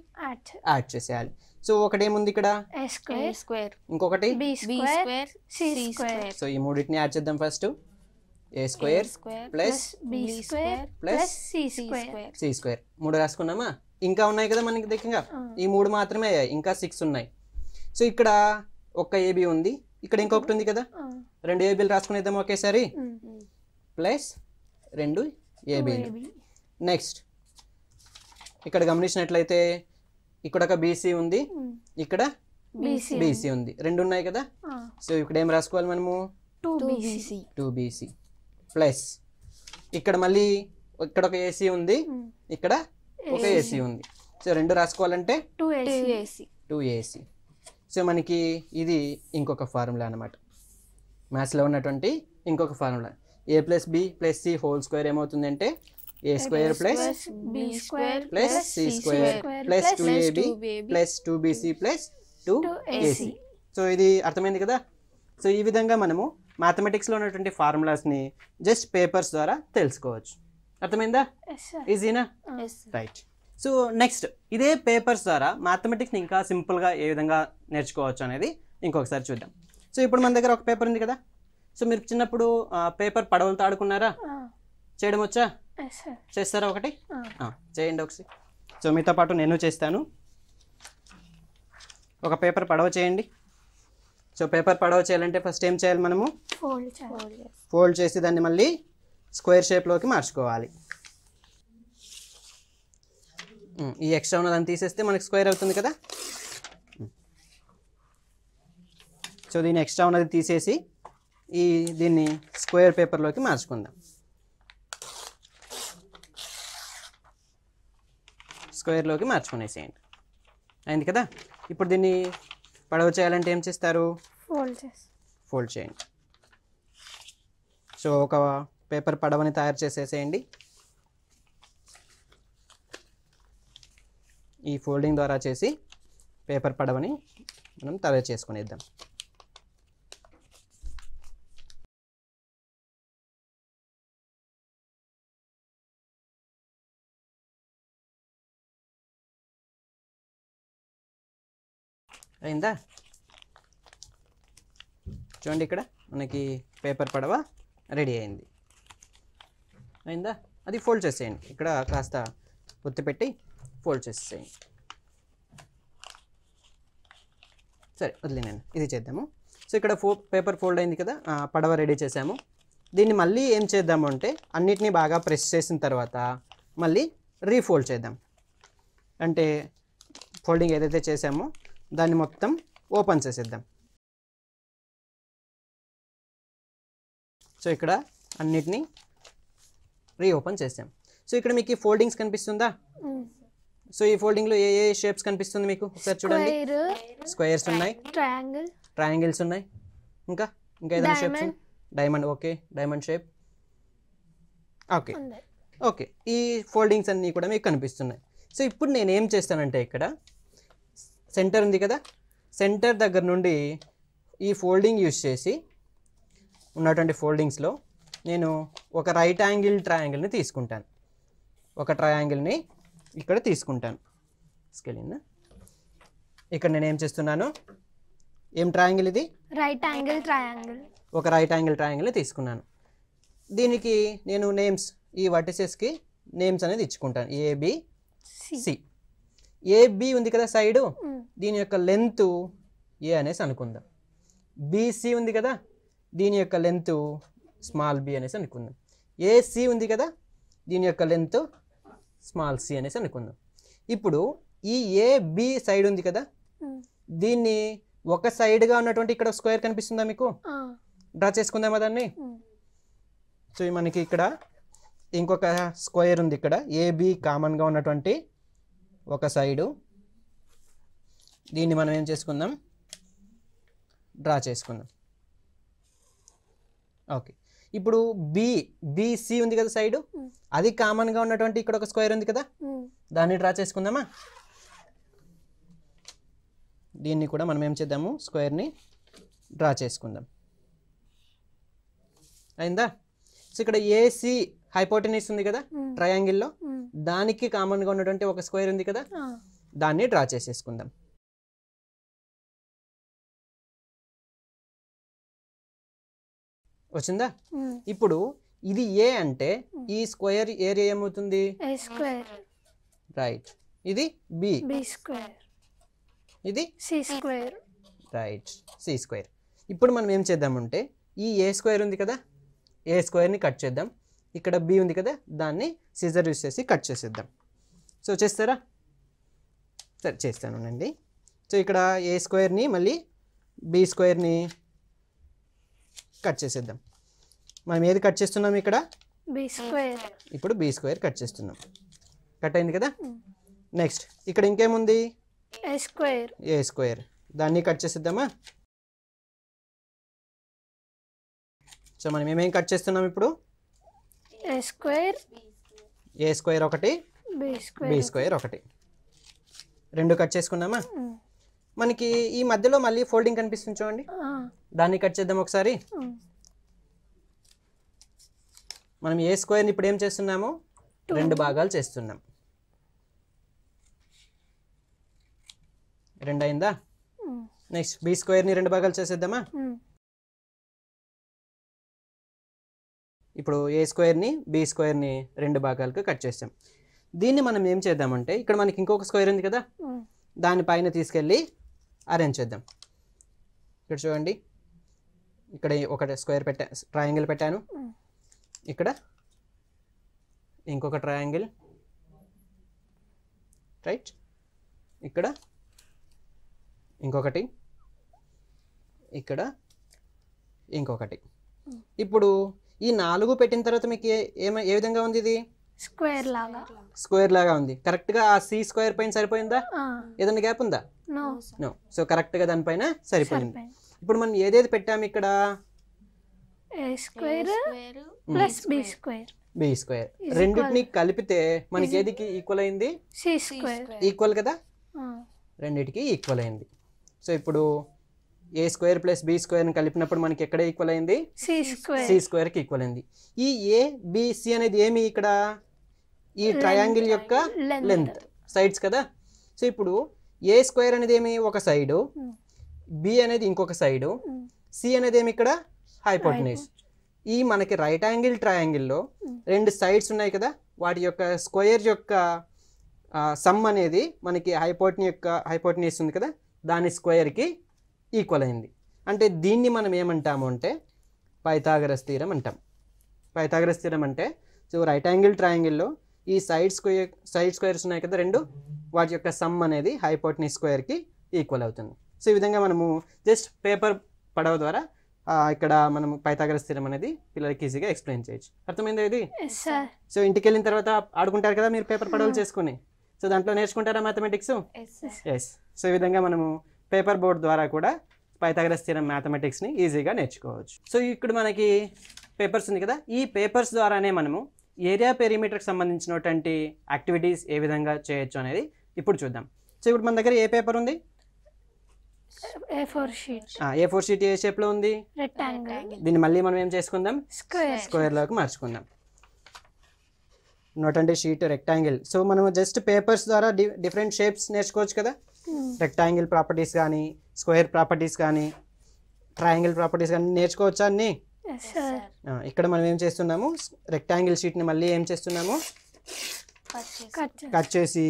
Speaker 1: యాడ్ చేసేయాలి. సో ఒకటి ఏముంది ఇక్కడ? ఇంకొకటి సో ఈ మూడింటిని యాడ్ చేద్దాం. First A square plus plus C square. 3 రాసుకున్నామా? ఇంకా ఉన్నాయి కదా మనకి దగ్గరగా. ఈ 3 మాత్రమే అయ్యాయి, ఇంకా 6 ఉన్నాయి. సో ఇక్కడ ఒక్క ఏబి ఉంది, ఇక్కడ ఇంకొకటి ఉంది కదా. 2 ఏబీలు రాసుకునేద్దాం ఒకేసారి. ప్లస్ 2 ఏబీలు. నెక్స్ట్ ఇక్కడ గమనించినట్లయితే ఇక్కడ ఒక బీసీ ఉంది, ఇక్కడ బీసీ ఉంది. 2 ఉన్నాయి కదా. సో ఇక్కడ ఏం రాసుకోవాలి మనము? 2BC ప్లస్ ఇక్కడ మళ్ళీ ఇక్కడ ఒక ఏసీ ఉంది, ఇక్కడ ఒక ఏసీ ఉంది. So 2 రాసుకోవాలంటే 2AC. సో మనకి ఇది ఇంకొక ఫార్ములా అనమాట, మ్యాథ్స్లో ఉన్నటువంటి ఇంకొక formula. A plus B plus C whole square ఏమవుతుందంటే A square plus B square plus C square plus 2AB plus 2BC plus 2AC. So ఇది అర్థమైంది కదా. సో ఈ విధంగా మనము మ్యాథమెటిక్స్లో ఉన్నటువంటి ఫార్ములాస్ని జస్ట్ పేపర్స్ ద్వారా తెలుసుకోవచ్చు. అర్థమైందా? ఈజీనా? రైట్. సో నెక్స్ట్ ఇదే పేపర్స్ ద్వారా మ్యాథమెటిక్స్ని ఇంకా సింపుల్గా ఏ విధంగా నేర్చుకోవచ్చు అనేది ఇంకొకసారి చూద్దాం. సో ఇప్పుడు మన దగ్గర ఒక పేపర్ ఉంది కదా. సో మీరు చిన్నప్పుడు పేపర్ పడవలతో ఆడుకున్నారా? చేయడం వచ్చా? చేస్తారా? ఒకటి చేయండి ఒకసారి. సో మీతో పాటు నేను చేస్తాను. ఒక పేపర్ పడవ చేయండి. సో పేపర్ పడవ చేయాలంటే ఫస్ట్ ఏం చేయాలి? మనము ఫోల్డ్ చేసి దాన్ని మళ్ళీ స్క్వేర్ షేప్లోకి మార్చుకోవాలి. ఈ ఎక్స్ట్రా ఉన్నదాన్ని తీసేస్తే మనకి స్క్వేర్ అవుతుంది కదా. సో దీన్ని ఎక్స్ట్రా ఉన్నది తీసేసి దీన్ని స్క్వేర్ పేపర్లోకి మార్చుకుందాం. స్క్వేర్లోకి మార్చుకునేసేయండి. అయింది కదా. ఇప్పుడు దీన్ని పడవ చేయాలంటే ఏం చేస్తారు? ఫోల్డ్ చేయండి. సో ఒక పేపర్ పడవని తయారు చేసేసేయండి. ఈ ఫోల్డింగ్ ద్వారా చేసి పేపర్ పడవని మనం తయారు చేసుకునేద్దాం. అయిందా? చూడండి ఇక్కడ మనకి పేపర్ పడవ రెడీ అయింది. అయిందా? అది ఫోల్డ్ చేసేయండి. ఇక్కడ కాస్త ఒత్తి పెట్టి ఫోల్డ్ చేసేయండి. సరే వదిలేనండి, ఇది చేద్దాము. సో ఇక్కడ పేపర్ ఫోల్డ్ అయింది కదా, పడవ రెడీ చేసాము. దీన్ని మళ్ళీ ఏం చేద్దాము అంటే అన్నిటినీ బాగా ప్రెస్ చేసిన తర్వాత మళ్ళీ రీఫోల్డ్ చేద్దాం. అంటే ఫోల్డింగ్ ఏదైతే చేసామో దాన్ని మొత్తం ఓపెన్ చేసేద్దాం. సో ఇక్కడ అన్నిటినీ రీఓపెన్ చేసాం. సో ఇక్కడ మీకు ఈ ఫోల్డింగ్స్ కనిపిస్తుందా? సో ఈ ఫోల్డింగ్లో ఏ ఏ షేప్స్ కనిపిస్తుంది మీకు ఒకసారి చూడండి. స్క్వేర్స్ ఉన్నాయి, ట్రయాంగిల్స్ ఉన్నాయి, ఇంకా ఏదైనా shapes? Diamond. Okay, diamond shape. Okay okay ఈ ఫోల్డింగ్స్ అన్నీ కూడా మీకు కనిపిస్తున్నాయి. సో ఇప్పుడు నేను ఏం చేస్తానంటే ఇక్కడ సెంటర్ ఉంది కదా, సెంటర్ దగ్గర నుండి ఈ ఫోల్డింగ్ యూజ్ చేసి ఉన్నటువంటి ఫోల్డింగ్స్లో నేను ఒక రైట్ యాంగిల్ ట్రయాంగిల్ని తీసుకుంటాను. ఒక ట్రయాంగిల్ని ఇక్కడ తీసుకుంటాను. స్కెలిన్ ఇక్కడ నేను ఏం చేస్తున్నాను? ఏం ట్రయాంగిల్ ఇది?
Speaker 2: Right angle triangle.
Speaker 1: ఒక రైట్ యాంగిల్ ట్రయాంగిల్ని తీసుకున్నాను. దీనికి నేను నేమ్స్, ఈ వర్టిసెస్కి నేమ్స్ అనేది ఇచ్చుకుంటాను. ఏబిసి. ఏబి ఉంది కదా సైడు, దీని యొక్క లెంత్ ఏ అనేసి అనుకుందాం. బీసీ ఉంది కదా, దీని యొక్క లెంత్ స్మాల్ బి అనేసి అనుకుందాం. ఏసీ ఉంది కదా, దీని యొక్క లెంత్ స్మాల్ సి అనేసి అనుకుందాం. ఇప్పుడు ఈ ఏబి సైడ్ ఉంది కదా, దీన్ని ఒక సైడ్గా ఉన్నటువంటి ఇక్కడ స్క్వేర్ కనిపిస్తుందా మీకు? డ్రా చేసుకుందామా దాన్ని? సో మనకి ఇక్కడ ఇంకొక స్క్వేర్ ఉంది, ఇక్కడ ఏబి కామన్గా ఉన్నటువంటి ఒక సైడు. దీన్ని మనం ఏం చేసుకుందాం, డ్రా చేసుకుందాం. ఓకే, ఇప్పుడు బీసీ ఉంది కదా సైడు, అది కామన్గా ఉన్నటువంటి ఇక్కడ ఒక స్క్వేర్ ఉంది కదా, దాన్ని డ్రా చేసుకుందామా? దీన్ని కూడా మనం ఏం చేద్దాము, స్క్వేర్ని డ్రా చేసుకుందాం. అయిందా? సో ఇక్కడ ఏసీ హైపోటెన్యూస్ ఉంది కదా ట్రయాంగిల్లో, దానికి కామన్గా ఉన్నటువంటి ఒక స్క్వేర్ ఉంది కదా, దాన్ని డ్రా చేసేసుకుందాం. వచ్చిందా? ఇప్పుడు ఇది ఏ అంటే ఈ స్క్వేర్ ఏరియా ఏమవుతుంది? రైట్. ఇది బి, ఇది రైట్, సి స్క్వేర్. ఇప్పుడు మనం ఏం చేద్దామంటే ఈ ఏ స్క్వేర్ ఉంది కదా, ఏ స్క్వేర్ని కట్ చేద్దాం. ఇక్కడ బి ఉంది కదా, దాన్ని సిజర్ యూస్ చేసి కట్ చేసేద్దాం. సో చేస్తారా? సరే చేస్తానండి. సో ఇక్కడ ఏ స్క్వేర్ని మళ్ళీ బి స్క్వేర్ని కట్ చేసేద్దాం. మనం ఏది కట్ చేస్తున్నాం ఇక్కడ? ఇప్పుడు బి స్క్వేర్ కట్ చేస్తున్నాం. కట్ అయింది కదా. నెక్స్ట్ ఇక్కడ ఇంకేముంది? ఏ స్క్వేర్, దాన్ని కట్ చేసేద్దామా? సో మనం ఏమేం కట్ చేస్తున్నాం ఇప్పుడు? ఏ స్క్వేర్ ఒకటి, బి స్క్వేర్ ఒకటి, రెండు కట్ చేసుకున్నామా? మనకి ఈ మధ్యలో మళ్ళీ ఫోల్డింగ్ కనిపిస్తుంది చూడండి, దాన్ని కట్ చేద్దాం ఒకసారి. మనం ఏ స్క్వేర్ని ఇప్పుడు ఏం చేస్తున్నాము? రెండు భాగాలు చేస్తున్నాం. రెండు అయిందా? నెక్స్ట్ బి స్క్వేర్ని రెండు భాగాలు చేసేద్దామా? ఇప్పుడు ఏ స్క్వేర్ని బి స్క్వేర్ని రెండు భాగాలకు కట్ చేస్తాం. దీన్ని మనం ఏం చేద్దామంటే ఇక్కడ మనకి ఇంకొక స్క్వేర్ ఉంది కదా, దానిపైన తీసుకెళ్ళి అరేంజ్ చేద్దాం. ఇక్కడ చూడండి, ఇక్కడ ఒక స్క్వేర్ ట్రయాంగిల్ పెట్టాను, ఇక్కడ ఇంకొక ట్రయాంగిల్, రైట్, ఇక్కడ ఇంకొకటి, ఇక్కడ ఇంకొకటి. ఇప్పుడు ఈ 4 పెట్టిన తర్వాత మీకు ఏ విధంగా ఉంది? ఇది స్క్వేర్ లాగా ఉంది. కరెక్ట్గా ఆ సి స్క్వేర్ పైన సరిపోయిందా? ఏదైనా గ్యాప్ ఉందా? నో. సో కరెక్ట్గా దానిపైన సరిపోయింది. ఇప్పుడు మనం ఏదేది పెట్టాము ఇక్కడ? B square. రెండింటిని కలిపితే మనకి ఏదికి ఈక్వల్ అయింది? ఈక్వల్ కదా, రెండింటికి ఈక్వల్ అయింది. సో ఇప్పుడు ఏ స్క్వేర్ ప్లస్ బి స్క్వేర్ని కలిపినప్పుడు మనకి ఎక్కడ ఈక్వల్ అయింది? సి స్క్వేర్కి ఈక్వల్ అయింది. ఈ ఏ బిసి అనేది ఏమి ఇక్కడ? ఈ ట్రయాంగిల్ యొక్క లెంత్, సైడ్స్ కదా. సో ఇప్పుడు ఏ స్క్వేర్ అనేది ఏమి? ఒక సైడు, బి అనేది ఇంకొక సైడు, సి అనేది ఏమి ఇక్కడ? హైపోటెన్యూస్. ఈ మనకి రైట్ యాంగిల్ ట్రయాంగిల్లో రెండు సైడ్స్ ఉన్నాయి కదా, వాటి యొక్క స్క్వేర్ యొక్క సమ్ అనేది మనకి హైపోటెన్యూస్ ఉంది కదా, దాని స్క్వేర్కి ఈక్వల్ అయింది. అంటే దీన్ని మనం ఏమంటాము అంటే పైథాగరస్ థీరం అంటాం. పైథాగరస్ థీరం అంటే సో రైట్ యాంగిల్ ట్రయాంగిల్లో ఈ సైడ్ స్క్వేర్స్ ఉన్నాయి కదా రెండు, వాటి యొక్క సమ్ అనేది హైపోటెన్యూస్ స్క్వేర్కి ఈక్వల్ అవుతుంది. సో ఈ విధంగా మనము జస్ట్ పేపర్ పడవ ద్వారా ఇక్కడ మనం పైథాగరస్ థీరం అనేది పిల్లలకి ఈజీగా ఎక్స్ప్లెయిన్ చేయొచ్చు. అర్థమైందా ఇది? సో ఇంటికి వెళ్ళిన తర్వాత ఆడుకుంటారు కదా మీరు పేపర్ పడవలు చేసుకుని, సో దాంట్లో నేర్చుకుంటారా మ్యాథమెటిక్స్? ఎస్. సో ఈ విధంగా మనము పేపర్ బోర్డ్ ద్వారా కూడా పైథాగరస్ థీరం మ్యాథమెటిక్స్ని ఈజీగా నేర్చుకోవచ్చు. సో ఇక్కడ మనకి పేపర్స్ ఉంది కదా, ఈ పేపర్స్ ద్వారానే మనము ఏరియా పెరిమీటర్కి సంబంధించినటువంటి యాక్టివిటీస్ ఏ విధంగా చేయొచ్చు అనేది ఇప్పుడు చూద్దాం. సో ఇప్పుడు మన దగ్గర ఏ పేపర్ ఉంది?
Speaker 2: A4 sheet.
Speaker 1: A4 షీట్ ఏ షేప్లో ఉంది?
Speaker 2: Rectangle.
Speaker 1: దీన్ని మళ్ళీ మనం ఏం చేసుకుందాం?
Speaker 2: Square.
Speaker 1: లోకి మార్చుకుందాం. Note sheet rectangle. సో మనం జస్ట్ పేపర్స్ ద్వారా డిఫరెంట్ షేప్స్ నేర్చుకోవచ్చు కదా. రెక్టాంగిల్ ప్రాపర్టీస్ కానీ, స్క్వేర్ ప్రాపర్టీస్ కానీ, ట్రయాంగిల్ ప్రాపర్టీస్ కానీ నేర్చుకోవచ్చా అన్ని? ఇక్కడ మనం ఏం చేస్తున్నాము? రెక్టాంగిల్ షీట్ని మళ్ళీ ఏం చేస్తున్నాము? కట్ చేసి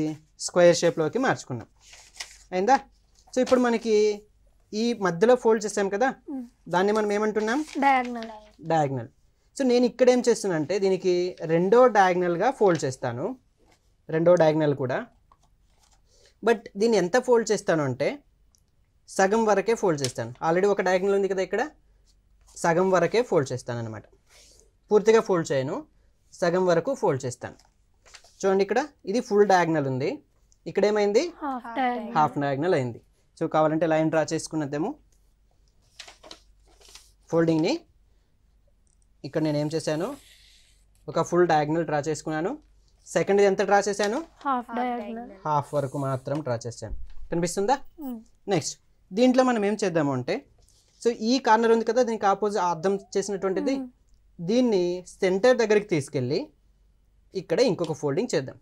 Speaker 1: స్క్వేర్ షేప్లోకి మార్చుకున్నాం. అయిందా? సో ఇప్పుడు మనకి ఈ మధ్యలో ఫోల్డ్ చేసాం కదా, దాన్ని మనం ఏమంటున్నాం?
Speaker 2: డయాగ్నల్.
Speaker 1: డయాగ్నల్. సో నేను ఇక్కడ ఏం చేస్తున్నా అంటే దీనికి రెండో డయాగ్నల్గా ఫోల్డ్ చేస్తాను, రెండో డయాగ్నల్ కూడా. బట్ దీన్ని ఎంత ఫోల్డ్ చేస్తాను అంటే సగం వరకే ఫోల్డ్ చేస్తాను. ఆల్రెడీ ఒక డయాగ్నల్ ఉంది కదా ఇక్కడ, సగం వరకే ఫోల్డ్ చేస్తాను అనమాట. పూర్తిగా ఫోల్డ్ చేయను, సగం వరకు ఫోల్డ్ చేస్తాను. చూడండి ఇక్కడ ఇది ఫుల్ డయాగ్నల్ ఉంది, ఇక్కడ ఏమైంది? హాఫ్ డయాగ్నల్ అయింది. సో కావాలంటే లైన్ డ్రా చేసుకున్నదేమో ఫోల్డింగ్ని. ఇక్కడ నేను ఏం చేశాను, ఒక ఫుల్ డయాగ్నల్ డ్రా చేసుకున్నాను. సెకండ్ ఎంత డ్రా చేశాను? హాఫ్ వరకు మాత్రం డ్రా చేశాను. కనిపిస్తుందా? నెక్స్ట్ దీంట్లో మనం ఏం చేద్దాము అంటే, సో ఈ కార్నర్ ఉంది కదా, దీనికి ఆపోజిట్ అర్థం చేసినటువంటిది, దీన్ని సెంటర్ దగ్గరికి తీసుకెళ్ళి ఇక్కడ ఇంకొక ఫోల్డింగ్ చేద్దాం.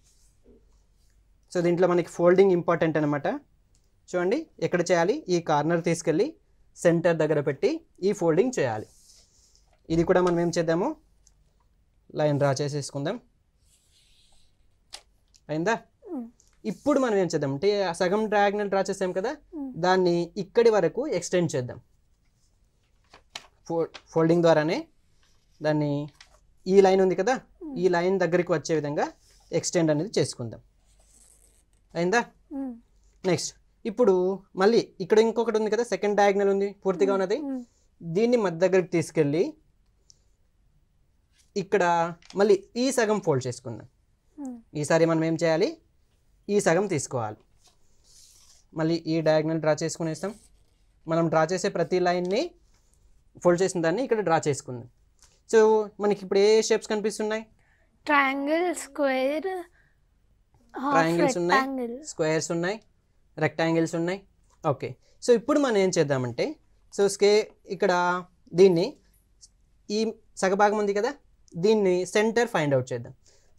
Speaker 1: సో దీంట్లో మనకి ఫోల్డింగ్ ఇంపార్టెంట్ అనమాట. చూడండి ఎక్కడ చేయాలి? ఈ కార్నర్ తీసుకెళ్ళి సెంటర్ దగ్గర పెట్టి ఈ ఫోల్డింగ్ చేయాలి. ఇది కూడా మనం ఏం చేద్దాము, లైన్ డ్రా చేసేసుకుందాం. అయిందా? ఇప్పుడు మనం ఏం చేద్దాం అంటే సగం డయాగ్నల్ డ్రా చేసాం కదా, దాన్ని ఇక్కడి వరకు ఎక్స్టెండ్ చేద్దాం. ఫోల్డింగ్ ద్వారానే దాన్ని ఈ లైన్ ఉంది కదా, ఈ లైన్ దగ్గరికి వచ్చే విధంగా ఎక్స్టెండ్ అనేది చేసుకుందాం. అయిందా? నెక్స్ట్ ఇప్పుడు మళ్ళీ ఇక్కడ ఇంకొకటి ఉంది కదా, సెకండ్ డయాగ్నల్ ఉంది పూర్తిగా ఉన్నది, దీన్ని మధ్య దగ్గరికి తీసుకెళ్ళి ఇక్కడ మళ్ళీ ఈ సగం ఫోల్డ్ చేసుకుందాం. ఈసారి మనం ఏం చేయాలి, ఈ సగం తీసుకోవాలి. మళ్ళీ ఈ డయాగ్నల్ డ్రా చేసుకునేస్తాం. మనం డ్రా చేసే ప్రతి లైన్ని ఫోల్డ్ చేసిన దాన్ని ఇక్కడ డ్రా చేసుకుందాం. సో మనకి ఇప్పుడు ఏ షేప్స్ కనిపిస్తున్నాయి?
Speaker 2: ట్రయాంగిల్, స్క్వేర్,
Speaker 1: ట్రయాంగిల్స్ ఉన్నాయి, స్క్వేర్స్ ఉన్నాయి, రెక్టాంగిల్స్ ఉన్నాయి. ఓకే, సో ఇప్పుడు మనం ఏం చేద్దామంటే, సో ఇక్కడ దీన్ని ఈ సగభాగం ఉంది కదా, దీన్ని సెంటర్ ఫైండ్ అవుట్ చేద్దాం.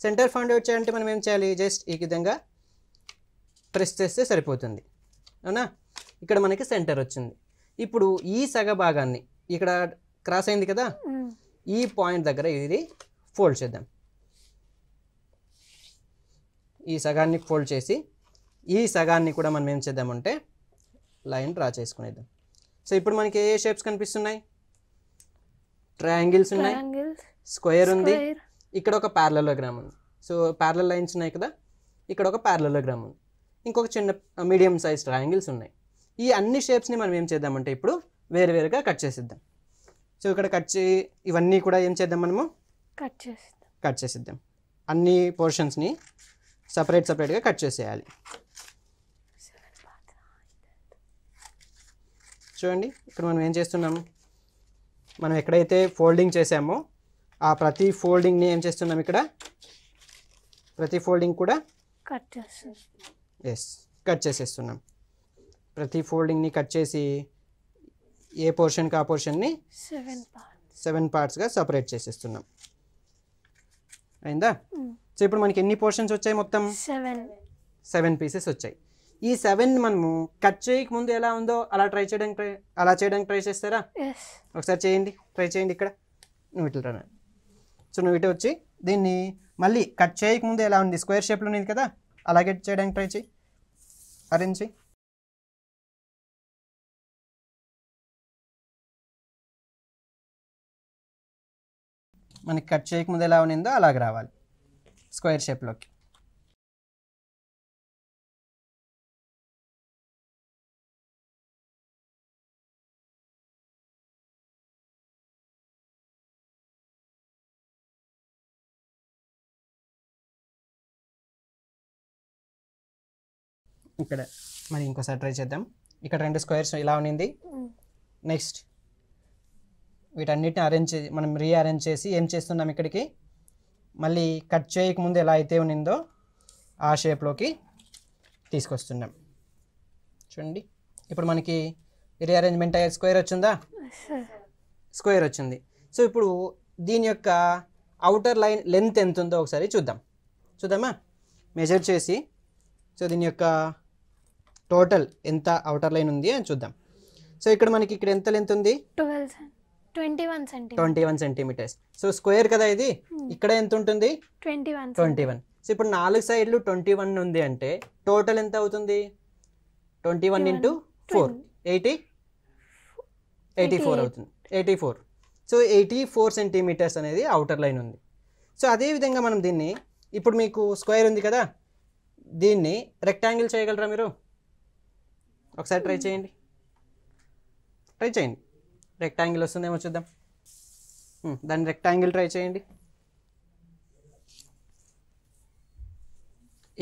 Speaker 1: సెంటర్ ఫైండ్ అవుట్ చేయాలంటే మనం ఏం చేయాలి, జస్ట్ ఈ విధంగా ప్రెస్ చేస్తే సరిపోతుంది. అవునా? ఇక్కడ మనకి సెంటర్ వచ్చింది. ఇప్పుడు ఈ సగ భాగాన్ని ఇక్కడ క్రాస్ అయింది కదా, ఈ పాయింట్ దగ్గర ఇది ఫోల్డ్ చేద్దాం. ఈ సగాన్ని ఫోల్డ్ చేసి ఈ సగాన్ని కూడా మనం ఏం చేద్దామంటే లైన్ డ్రా చేసుకునేద్దాం. సో ఇప్పుడు మనకి ఏ షేప్స్ కనిపిస్తున్నాయి? ట్రయాంగిల్స్ ఉన్నాయి, స్క్వేర్ ఉంది, ఇక్కడ ఒక ప్యారలలోగ్రామ్ ఉంది. సో ప్యారలల్ లైన్స్ ఉన్నాయి కదా, ఇక్కడ ఒక ప్యారలలోగ్రామ్ ఉంది, ఇంకొక చిన్న మీడియం సైజ్ ట్రయాంగిల్స్ ఉన్నాయి. ఈ అన్ని షేప్స్ని మనం ఏం చేద్దామంటే ఇప్పుడు వేరువేరుగా కట్ చేసేద్దాం. సో ఇక్కడ ఇవన్నీ కూడా ఏం చేద్దాం, మనము కట్ చేసేద్దాం. అన్ని పోర్షన్స్ని సపరేట్గా కట్ చేసేయాలి. చూడండి ఇక్కడ మనం ఏం చేస్తున్నాము, మనం ఎక్కడైతే ఫోల్డింగ్ చేసామో ఆ ప్రతి ఫోల్డింగ్ని ఏం చేస్తున్నాం, ఇక్కడ ప్రతి ఫోల్డింగ్ కూడా కట్ చేసేస్తున్నాం. ప్రతి ఫోల్డింగ్ని కట్ చేసి ఏ పోర్షన్కి ఆ పోర్షన్ని 7 పార్ట్స్గా సపరేట్ చేసేస్తున్నాం. అయిందా? సో ఇప్పుడు మనకి ఎన్ని పోర్షన్స్ వచ్చాయి? మొత్తం 7 పీసెస్ వచ్చాయి. ఈ 7 మనము కట్ చేయక ముందు ఎలా ఉందో అలా చేయడానికి ట్రై చేస్తారా? ఒకసారి ట్రై చేయండి. ఇక్కడ నువ్వు ఇట్లా రా. సో నువ్వు ఇటు వచ్చి దీన్ని మళ్ళీ కట్ చేయక ముందు ఎలా ఉంది, స్క్వేర్ షేప్లో ఉంది కదా, అలాగే చేయడానికి ట్రై చేయి. అరేంజ్ చేయి. మనకి కట్ చేయకముందు ఎలా ఉన్నిందో అలాగే రావాలి స్క్వేర్ షేప్లోకి. ఇక్కడ మరి ఇంకోసారి ట్రై చేద్దాం. ఇక్కడ 2 స్క్వేర్స్ ఇలా ఉన్నింది. నెక్స్ట్ వీటన్నిటిని మనం రీఅరేంజ్ చేసి ఏం చేస్తున్నాం, ఇక్కడికి మళ్ళీ కట్ చేయకముందు ఎలా అయితే ఉన్నిందో ఆ షేప్లోకి తీసుకొస్తున్నాం. చూడండి ఇప్పుడు మనకి రీఅరేంజ్మెంట్ అయ్యే స్క్వేర్ వచ్చిందా? స్క్వేర్ వచ్చింది. సో ఇప్పుడు దీని యొక్క అవుటర్ లైన్ లెంత్ ఎంత ఉందో ఒకసారి చూద్దామా? మెజర్ చేసి సో దీని యొక్క టోటల్ ఎంత అవుటర్ లైన్ ఉంది అని చూద్దాం. సో ఇక్కడ మనకి ఇక్కడ ఎంత లెంత్ ఉంది? 21 సెంటీమీటర్స్. సో స్క్వేర్ కదా ఇది, ఇక్కడ ఎంత ఉంటుంది? 21. సో ఇప్పుడు 4 సైడ్లు 21 ఉంది అంటే టోటల్ ఎంత అవుతుంది? 21 × 4 80 84 అవుతుంది 84. సో 84 సెంటీమీటర్స్ అనేది అవుటర్ లైన్ ఉంది. సో అదేవిధంగా మనం దీన్ని ఇప్పుడు మీకు స్క్వేర్ ఉంది కదా, దీన్ని రెక్టాంగిల్ చేయగలరా మీరు? ఒకసారి ట్రై చేయండి, రెక్టాంగిల్ వస్తుందేమో చూద్దాం. దాన్ని రెక్టాంగిల్ ట్రై చేయండి.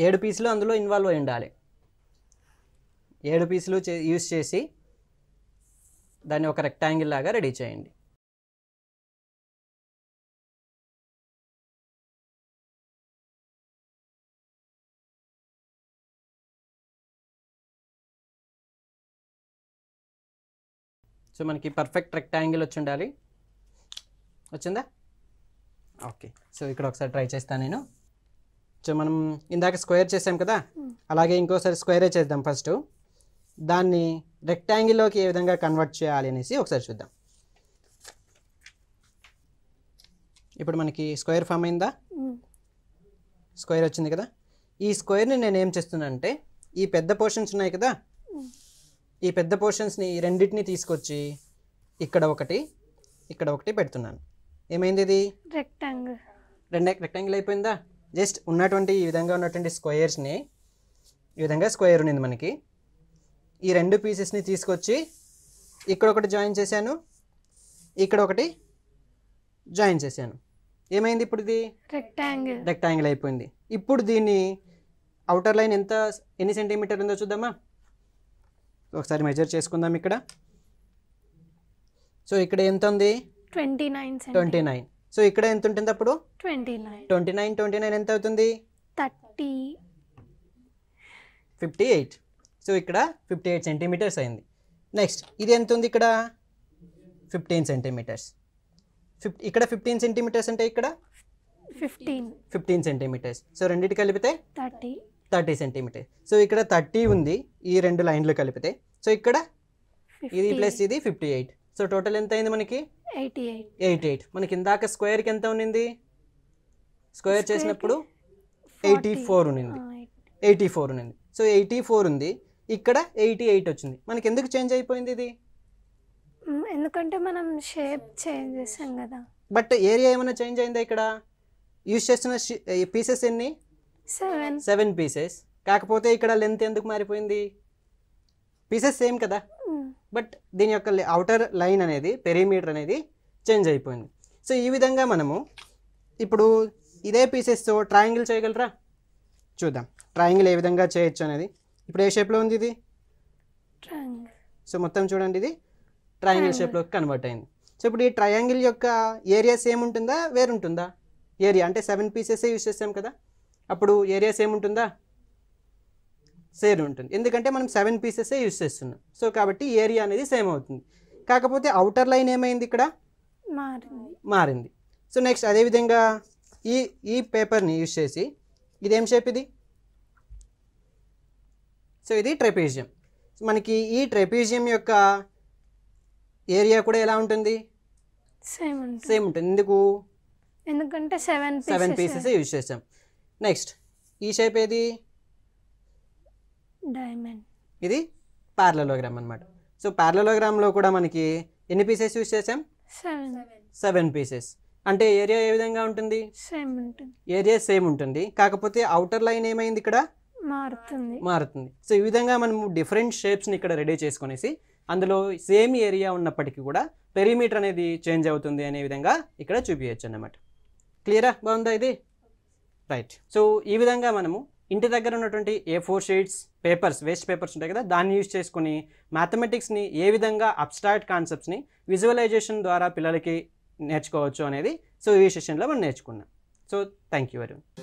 Speaker 1: 7 పీసులు అందులో ఇన్వాల్వ్ అయి ఉండాలి. 7 పీసులు యూస్ చేసి దాన్ని ఒక రెక్టాంగిల్ లాగా రెడీ చేయండి. సో మనకి పర్ఫెక్ట్ రెక్టాంగిల్ వచ్చి ఉండాలి. వచ్చిందా? ఓకే. సో ఇక్కడ ఒకసారి ట్రై చేస్తాను నేను. సో మనం ఇందాక స్క్వేర్ చేసాం కదా, అలాగే ఇంకోసారి స్క్వేరే చేద్దాం. ఫస్ట్ దాన్ని రెక్టాంగిల్లోకి ఏ విధంగా కన్వర్ట్ చేయాలి అనేసి ఒకసారి చూద్దాం. ఇప్పుడు మనకి స్క్వేర్ ఫామ్ అయిందా? స్క్వేర్ వచ్చింది కదా. ఈ స్క్వేర్ని నేను ఏం చేస్తున్నానంటే, ఈ పెద్ద పోర్షన్స్ ఉన్నాయి కదా, ఈ పెద్ద పోర్షన్స్ని ఈ రెండింటిని తీసుకొచ్చి ఇక్కడ ఒకటి పెడుతున్నాను. ఏమైంది? ఇది రెక్టాంగిల్ అయిపోయిందా? జస్ట్ ఉన్నటువంటి ఈ విధంగా ఉన్నటువంటి స్క్వేర్స్ని, ఈ విధంగా స్క్వేర్ ఉన్నది మనకి, ఈ 2 పీసెస్ని తీసుకొచ్చి ఇక్కడ ఒకటి జాయిన్ చేశాను, ఇక్కడ ఒకటి జాయిన్ చేశాను. ఏమైంది? ఇప్పుడు ఇది రెక్టాంగిల్ అయిపోయింది. ఇప్పుడు దీన్ని అవుటర్ లైన్ ఎన్ని సెంటీమీటర్ ఉందో చూద్దామా? ఒకసారి మెజర్ చేసుకుందాం ఇక్కడ. సో ఇక్కడ ఎంత ఉంది? 29. సో ఇక్కడ ఎంత ఉంటుంది అప్పుడు? 29 ఎంత అవుతుంది? 58. సో ఇక్కడ 58 సెంటీమీటర్స్ అయింది. నెక్స్ట్ ఇది ఎంత ఉంది? ఇక్కడ 15 సెంటీమీటర్స్. ఇక్కడ 15 సెంటీమీటర్స్ అంటే ఇక్కడ 15 సెంటీమీటర్స్. సో రెండింటి కలిపితే 30 సెంటీమీటర్స్. సో ఇక్కడ 30 ఉంది ఈ 2 లైన్లు కలిపితే. సో ఇక్కడ ఇది ప్లస్ ఇది 58. సో టోటల్ ఎంత అయింది మనకి? 88. మనకి ఇందాక స్క్వేర్కి ఎంత ఉన్నింది? స్క్వేర్ చేసినప్పుడు 84 ఉన్నింది. సో 84 ఉంది, ఇక్కడ 88 వచ్చింది. మనకి ఎందుకు చేంజ్ అయిపోయింది ఇది?
Speaker 2: ఎందుకంటే మనం షేప్ చేంజ్ చేసాం కదా.
Speaker 1: బట్ ఏరియా ఏమైనా చేంజ్ అయిందా? ఇక్కడ యూజ్ చేస్తున్న పీసెస్ ఎన్ని? 7 పీసెస్. కాకపోతే ఇక్కడ లెంత్ ఎందుకు మారిపోయింది? పీసెస్ సేమ్ కదా, బట్ దీని యొక్క అవుటర్ లైన్ అనేది, పెరిమీటర్ అనేది చేంజ్ అయిపోయింది. సో ఈ విధంగా మనము ఇప్పుడు ఇదే పీసెస్తో ట్రయాంగిల్ చేయగలరా? చూద్దాం ట్రయాంగిల్ ఏ విధంగా చేయొచ్చు అనేది. ఇప్పుడు ఏ షేప్లో ఉంది ఇది? సో మొత్తం చూడండి, ఇది ట్రయాంగిల్ షేప్లోకి కన్వర్ట్ అయింది. సో ఇప్పుడు ఈ ట్రయాంగిల్ యొక్క ఏరియా సేమ్ ఉంటుందా, వేరుంటుందా? ఏరియా అంటే 7 పీసెస్ యూజ్ చేస్తాం కదా, అప్పుడు ఏరియా సేమ్ ఉంటుందా? సేమ్ ఉంటుంది, ఎందుకంటే మనం 7 పీసెసే యూజ్ చేస్తున్నాం. సో కాబట్టి ఏరియా అనేది సేమ్ అవుతుంది. కాకపోతే అవుటర్ లైన్ ఏమైంది? ఇక్కడ మారింది. సో నెక్స్ట్ అదేవిధంగా ఈ పేపర్ని యూజ్ చేసి, ఇదేం షేప్ ఇది? సో ఇది ట్రెపీజియం. మనకి ఈ ట్రెపీజియం యొక్క ఏరియా కూడా ఎలా ఉంటుంది? సేమ్ ఉంటుంది.
Speaker 2: ఎందుకంటే
Speaker 1: 7 పీసెస్ యూజ్ చేసాం. నెక్స్ట్ ఈ షేప్ ఏది?
Speaker 2: డైమండ్.
Speaker 1: ఇది పారలలోగ్రామ్ అన్నమాట. సో పారలలోగ్రామ్లో కూడా మనకి ఎన్ని పీసెస్ యూజ్ చేసాం? 7 పీసెస్. అంటే ఏరియా ఏ విధంగా ఉంటుంది? ఏరియా సేమ్ ఉంటుంది, కాకపోతే అవుటర్ లైన్ ఏమైంది? ఇక్కడ మారుతుంది. సో ఈ విధంగా మనం డిఫరెంట్ షేప్స్ని ఇక్కడ రెడీ చేసుకునేసి, అందులో సేమ్ ఏరియా ఉన్నప్పటికీ కూడా పెరిమీటర్ అనేది చేంజ్ అవుతుంది అనే విధంగా ఇక్కడ చూపించచ్చు అన్నమాట. క్లియరా? బాగుందా ఇది? రైట్. సో ఈ విధంగా మనము ఇంటి దగ్గర ఉన్నటువంటి A4 sheets, papers, waste papers ఉంటాయి కదా, దాన్ని యూజ్ చేసుకుని మ్యాథమెటిక్స్ని ఏ విధంగా అబ్స్ట్రాక్ట్ కాన్సెప్ట్స్ని విజువలైజేషన్ ద్వారా పిల్లలకి నేర్చుకోవచ్చు అనేది సో ఈ సెషన్లో మనం నేర్చుకున్నాం. So thank you very much.